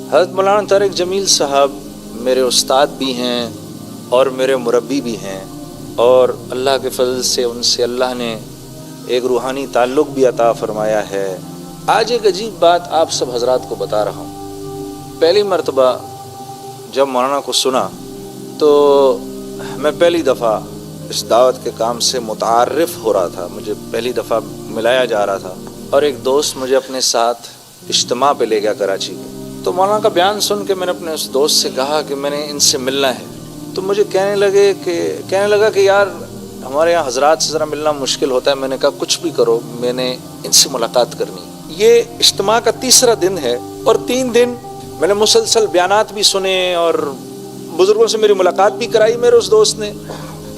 حضرت مولانا طارق جمیل صاحب میرے استاد بھی ہیں اور میرے مربی بھی ہیں، اور اللہ کے فضل سے ان سے اللہ نے ایک روحانی تعلق بھی عطا فرمایا ہے۔ آج ایک عجیب بات آپ سب حضرات کو بتا رہا ہوں۔ پہلی مرتبہ جب مولانا کو سنا تو میں پہلی دفعہ اس دعوت کے کام سے متعارف ہو رہا تھا، مجھے پہلی دفعہ ملایا جا رہا تھا، اور ایک دوست مجھے اپنے ساتھ اجتماع پہ لے گیا کراچی کے۔ تو مولانا کا بیان سن کے میں نے اپنے اس دوست سے کہا کہ میں نے ان سے ملنا ہے، تو مجھے کہنے لگا کہ یار ہمارے یہاں حضرات سے ذرا ملنا مشکل ہوتا ہے۔ میں نے کہا کچھ بھی کرو، میں نے ان سے ملاقات کرنی۔ یہ اجتماع کا تیسرا دن ہے، اور 3 دن میں نے مسلسل بیانات بھی سنے اور بزرگوں سے میری ملاقات بھی کرائی میرے اس دوست نے۔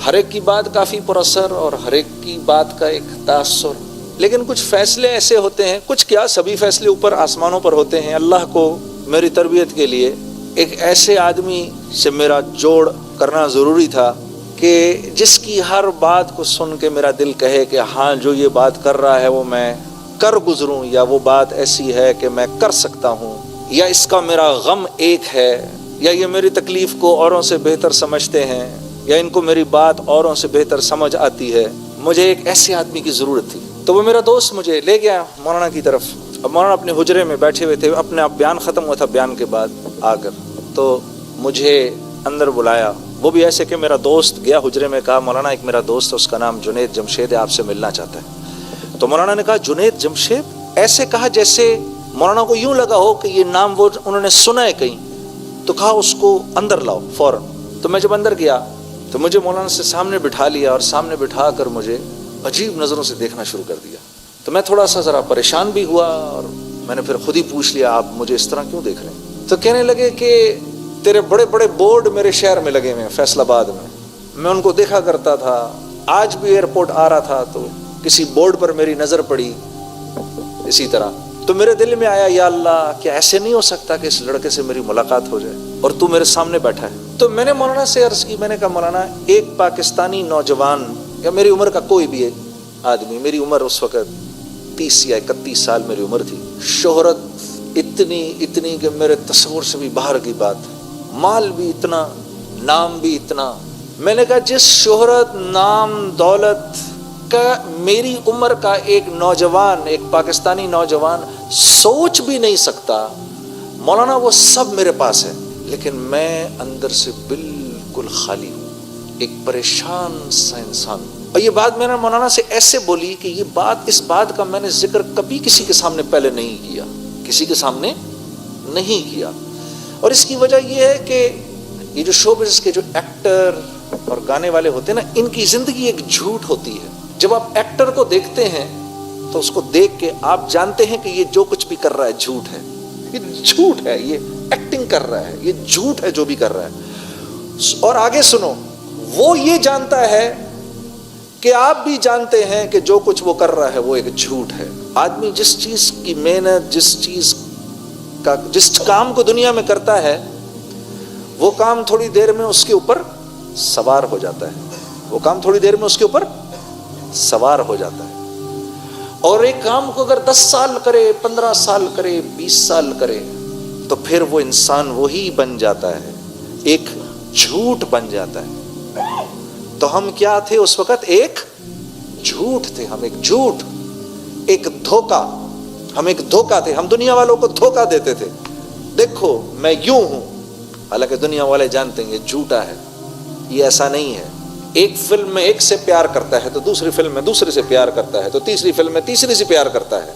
ہر ایک کی بات کافی پراثر اور ہر ایک کی بات کا ایک تاثر، لیکن کچھ فیصلے ایسے ہوتے ہیں، کچھ کیا سبھی فیصلے اوپر آسمانوں پر ہوتے ہیں۔ اللہ کو میری تربیت کے لیے ایک ایسے آدمی سے میرا جوڑ کرنا ضروری تھا کہ جس کی ہر بات کو سن کے میرا دل کہے کہ ہاں جو یہ بات کر رہا ہے وہ میں کر گزروں، یا وہ بات ایسی ہے کہ میں کر سکتا ہوں، یا اس کا میرا غم ایک ہے، یا یہ میری تکلیف کو اوروں سے بہتر سمجھتے ہیں، یا ان کو میری بات اوروں سے بہتر سمجھ آتی ہے۔ مجھے ایک ایسے آدمی کی ضرورت تھی۔ تو وہ میرا دوست مجھے لے گیا مولانا کی طرف۔ اب مولانا اپنے حجرے میں بیٹھے ہوئے تھے، اپنے آپ بیان ختم ہوا تھا، بیان کے بعد آ کر تو مجھے اندر بلایا۔ وہ بھی ایسے کہ میرا دوست گیا حجرے میں، کہا مولانا ایک میرا دوست ہے، اس کا نام جنید جمشید ہے، آپ سے ملنا چاہتا ہے۔ تو مولانا نے کہا جنید جمشید؟ ایسے کہا جیسے مولانا کو یوں لگا ہو کہ یہ نام وہ انہوں نے سنا ہے کہیں۔ تو کہا اس کو اندر لاؤ فوراً۔ تو میں جب اندر گیا تو مجھے مولانا سے سامنے بٹھا لیا، اور سامنے بٹھا کر مجھے عجیب نظروں سے دیکھنا شروع کر دیا۔ تو میں تھوڑا سا ذرا پریشان بھی ہوا، اور میں نے پھر خود ہی پوچھ لیا آپ مجھے اس طرح کیوں دیکھ رہے ہیں؟ تو کہنے لگے کہ تیرے بڑے بڑے بورڈ میرے شہر میں لگے ہوئے ہیں، فیصل آباد میں ان کو دیکھا کرتا تھا۔ آج بھی ایئرپورٹ آ رہا تھا تو کسی بورڈ پر میری نظر پڑی اسی طرح، تو میرے دل میں آیا یا اللہ کیا ایسے نہیں ہو سکتا کہ اس لڑکے سے میری ملاقات ہو جائے اور تو میرے سامنے بیٹھا ہے۔ تو میں نے مولانا سے عرض کی، میں نے کہا مولانا ایک پاکستانی نوجوان یا میری عمر کا کوئی بھی ایک آدمی، میری عمر اس وقت 30 یا 31 سال میری عمر تھی، شہرت اتنی کہ میرے تصور سے بھی باہر کی بات، مال بھی اتنا، نام بھی اتنا۔ میں نے کہا جس شہرت نام دولت کا میری عمر کا ایک نوجوان، ایک پاکستانی نوجوان سوچ بھی نہیں سکتا، مولانا وہ سب میرے پاس ہے، لیکن میں اندر سے بالکل خالی ہوں، ایک پریشان سا انسان ہوں۔ اور یہ بات میں نے مولانا سے ایسے بولی کہ اس بات کا میں نے ذکر کبھی کسی کے سامنے پہلے نہیں کیا، کسی کے سامنے نہیں کیا۔ اور اس کی وجہ یہ ہے کہ یہ جو شو بزنس کے جو ایکٹر اور گانے والے ہوتے ہیں نا، ان کی زندگی ایک جھوٹ ہوتی ہے۔ جب آپ ایکٹر کو دیکھتے ہیں تو اس کو دیکھ کے آپ جانتے ہیں کہ یہ جو کچھ بھی کر رہا ہے جھوٹ ہے، یہ جھوٹ ہے، یہ ایکٹنگ کر رہا ہے، یہ جھوٹ ہے جو بھی کر رہا ہے۔ اور آگے سنو، وہ یہ جانتا ہے کہ آپ بھی جانتے ہیں کہ جو کچھ وہ کر رہا ہے وہ ایک جھوٹ ہے۔ آدمی جس چیز کی محنت، جس کام کو دنیا میں کرتا ہے، وہ کام تھوڑی دیر میں اس کے اوپر سوار ہو جاتا ہے، اور ایک کام کو اگر 10 سال کرے، 15 سال کرے، 20 سال کرے، تو پھر وہ انسان وہی بن جاتا ہے، ایک جھوٹ بن جاتا ہے۔ تو ہم کیا تھے اس وقت؟ ایک جھوٹ تھے، ہم ایک جھوٹ، ایک دھوکا، ہم ایک دھوکا تھے، ہم دنیا والوں کو دھوکا دیتے تھے، دیکھو میں یوں ہوں، حالانکہ دنیا والے جانتے ہیں یہ جھوٹا ہے، یہ ایسا نہیں ہے۔ ایک فلم میں ایک سے پیار کرتا ہے تو دوسری فلم میں دوسرے سے پیار کرتا ہے، تو تیسری فلم میں تیسری سے پیار کرتا ہے،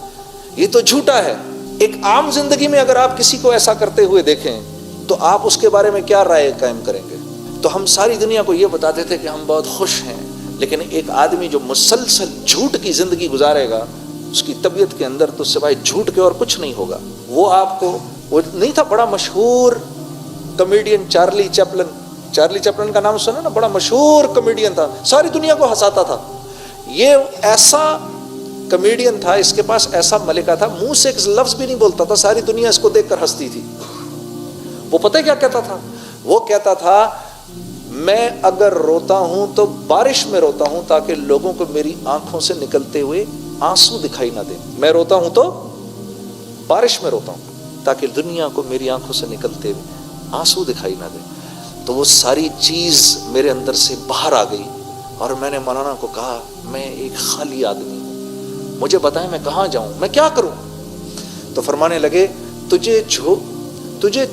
یہ تو جھوٹا ہے۔ ایک عام زندگی میں اگر آپ کسی کو ایسا کرتے ہوئے دیکھیں تو آپ اس کے بارے میں کیا رائے قائم کریں گے؟ تو ہم ساری دنیا کو یہ بتاتے تھے کہ ہم بہت خوش ہیں، لیکن ایک آدمی جو مسلسل جھوٹ کی زندگی گزارے گا، اس کی طبیعت کے اندر تو سوائے جھوٹ کے اور کچھ نہیں ہوگا۔ وہ آپ کو، وہ نہیں تھا بڑا مشہور کمیڈین چارلی چیپلن کا نام سنا نا، بڑا مشہور کمیڈین تھا، ساری دنیا کو ہنساتا تھا۔ یہ ایسا کمیڈین تھا، اس کے پاس ایسا ملکہ تھا، منہ سے ایک لفظ بھی نہیں بولتا تھا، ساری دنیا اس کو دیکھ کر ہنستی تھی۔ وہ پتہ کیا کہتا تھا؟ وہ کہتا تھا میں اگر روتا ہوں تو بارش میں روتا ہوں تاکہ لوگوں کو میری آنکھوں سے نکلتے ہوئے آنسو دکھائی نہ دیں، میں روتا ہوں تو بارش میں روتا ہوں۔ تاکہ دنیا کو میری آنکھوں سے نکلتے ہوئے آنسو دکھائی نہ دے. تو وہ ساری چیز میرے اندر سے باہر آ گئی اور میں نے مولانا کو کہا میں ایک خالی آدمی ہوں, مجھے بتائیں میں کہاں جاؤں, میں کیا کروں. تو فرمانے لگے تجھے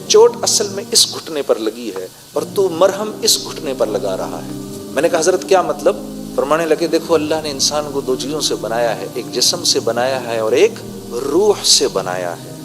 چوٹ اصل میں اس گھٹنے پر لگی ہے اور تو مرہم اس گھٹنے پر لگا رہا ہے. میں نے کہا حضرت کیا مطلب؟ فرمانے لگے دیکھو اللہ نے انسان کو دو چیزوں سے بنایا ہے, ایک جسم سے بنایا ہے اور ایک روح سے بنایا ہے.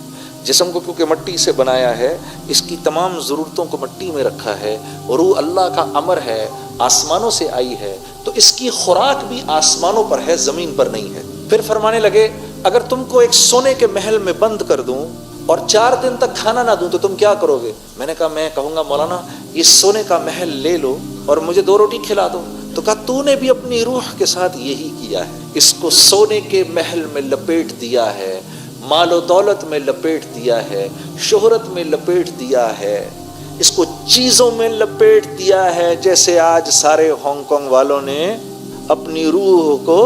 جسم کو کیونکہ مٹی سے بنایا ہے, اس کی تمام ضرورتوں کو مٹی میں رکھا ہے, اور روح اللہ کا امر ہے, آسمانوں سے آئی ہے, تو اس کی خوراک بھی آسمانوں پر ہے, زمین پر نہیں ہے. پھر فرمانے لگے اگر تم کو ایک سونے کے محل میں بند کر دوں اور 4 دن تک کھانا نہ دوں تو تم کیا کرو گے؟ میں نے کہا میں کہوں گا مولانا یہ سونے کا محل لے لو اور مجھے 2 روٹی کھلا دو. تو کہا تو نے بھی اپنی روح کے ساتھ یہی کیا ہے, اس کو سونے کے محل میں لپیٹ دیا ہے, مال و دولت میں لپیٹ دیا ہے, شہرت میں لپیٹ دیا ہے, اس کو چیزوں میں لپیٹ دیا ہے, جیسے آج سارے ہانگ کانگ والوں نے اپنی روح کو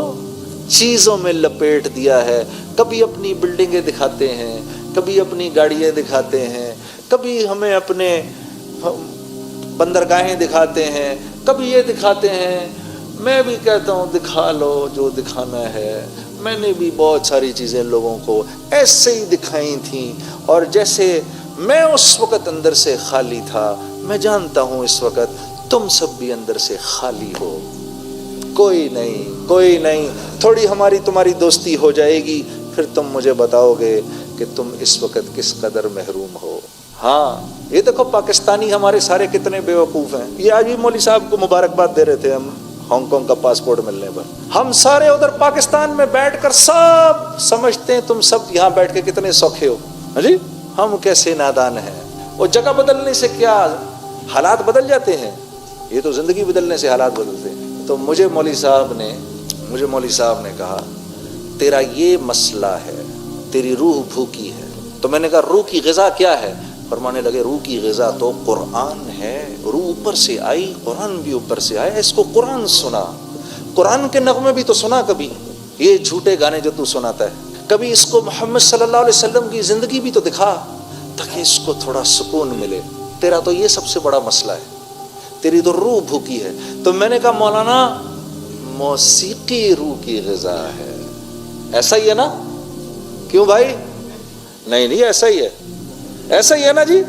چیزوں میں لپیٹ دیا ہے. کبھی اپنی بلڈنگیں دکھاتے ہیں, کبھی اپنی گاڑیاں دکھاتے ہیں, کبھی ہمیں اپنے بندرگاہیں دکھاتے ہیں, کبھی یہ دکھاتے ہیں. میں بھی کہتا ہوں دکھا لو جو دکھانا ہے. میں نے بھی بہت ساری چیزیں لوگوں کو ایسے ہی دکھائی تھیں, اور جیسے میں اس وقت اندر سے خالی تھا, میں جانتا ہوں اس وقت تم سب بھی اندر سے خالی ہو. کوئی نہیں, تھوڑی ہماری تمہاری دوستی ہو جائے گی, پھر تم مجھے بتاؤ گے کہ تم اس وقت کس قدر محروم ہو. ہاں یہ دیکھو پاکستانی ہمارے سارے کتنے بیوقوف ہیں. یہ آج بھی مولوی صاحب کو مبارکباد دے رہے تھے ہم ہانگ کانگ کا پاسپورٹ ملنے پر. ہم سارے ادھر پاکستان میں بیٹھ کر سب سمجھتے ہیں تم سب یہاں بیٹھ کے کتنے سوکھے ہو. جی ہم کیسے نادان ہیں. وہ جگہ بدلنے سے کیا حالات بدل جاتے ہیں؟ یہ تو زندگی بدلنے سے حالات بدلتے ہیں. تو مجھے مولوی صاحب نے کہا تیرا یہ مسئلہ ہے, تیری روح بھوکی ہے. تو میں نے کہا روح کی غذا کیا ہے؟ فرمانے لگے روح کی غذا تو قرآن ہے. روح اوپر سے آئی, قرآن بھی اوپر سے آیا, اس کو قرآن سنا, قرآن کے نغمے بھی تو سنا. کبھی یہ جھوٹے گانے جو تو سناتا ہے, کبھی اس کو محمد صلی اللہ علیہ وسلم کی زندگی بھی تو دکھا تاکہ اس کو تھوڑا سکون ملے. تیرا تو یہ سب سے بڑا مسئلہ ہے, تیری تو روح بھوکی ہے. تو میں نے کہا مولانا موسیقی روح کی غذا ہے. ایسا ہی ہے نا؟ کیوں بھائی؟ نہیں ایسا ہی ہے نا جی.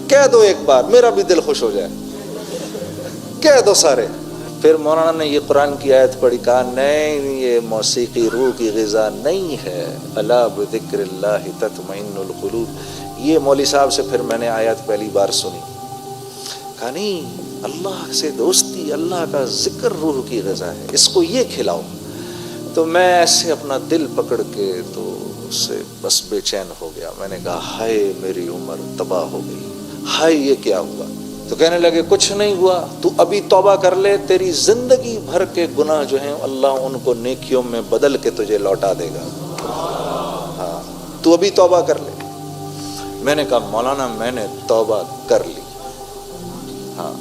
کہہ دو ایک بار, میرا بھی دل خوش ہو جائے. کہہ دو سارے. پھر مولانا نے یہ قرآن کی آیت پڑھی, کہا نہیں یہ موسیقی روح کی غذا نہیں ہے. الا بذکر اللہ تطمئن القلوب. یہ مولوی صاحب سے پھر میں نے آیت پہلی بار سنی. کہا نہیں, اللہ سے دوستی, اللہ کا ذکر روح کی غذا ہے, اس کو یہ کھلاؤ. تو میں ایسے اپنا دل پکڑ کے تو اس سے بس بے چین ہو گیا. میں نے کہا ہائے میری عمر تباہ ہو گئی, ہائے یہ کیا ہوا. تو کہنے لگے کچھ نہیں ہوا, تو ابھی توبہ کر لے, تیری زندگی بھر کے گناہ جو ہیں اللہ ان کو نیکیوں میں بدل کے تجھے لوٹا دے گا. ہاں تو ابھی توبہ کر لے. میں نے کہا مولانا میں نے توبہ کر لی. ہاں